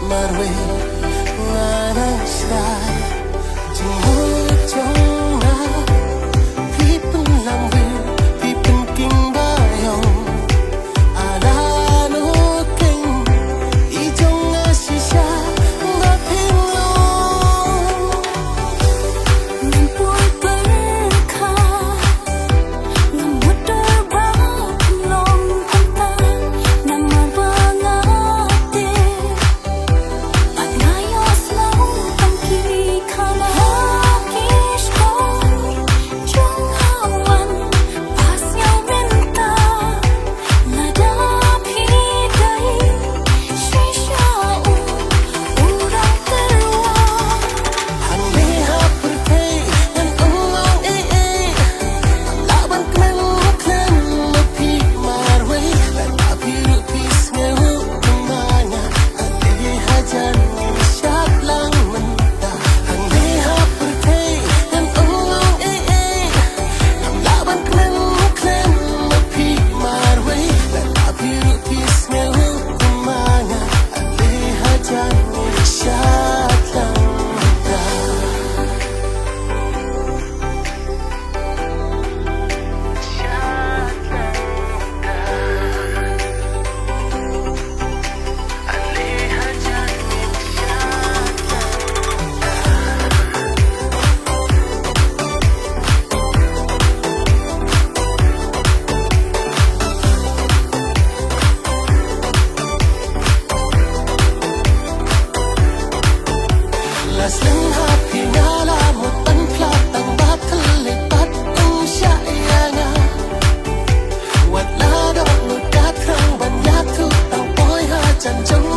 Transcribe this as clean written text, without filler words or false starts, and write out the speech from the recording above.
marwe ngan sky jong jong na people lam will people king bayong ala no king Ionzkhasilyrics ba phim lo ngàn buổi berkah ngàn muter belong kanta nama bangate at ngayos lang tangki kana kish koy jong hawan pas yaw renta ladap hidai shuchiang urang terwa hang me ha pyrthei ngan laban kmen klen ma phi marwe la phiru phis ngehu kumanya ade hajan shat lang menta hang me ha pyrthei ngan laban kmen klen ma phi marwe la phiru phis ngehu kumanya ade hajan shat lang menta Las lưng hạt thì ngã là một tấn plat tầng bát thân lệ tắt shuchiang quạt lá đỏ nụ cát thương bằng nhát thu tầng bói ha chẳng trông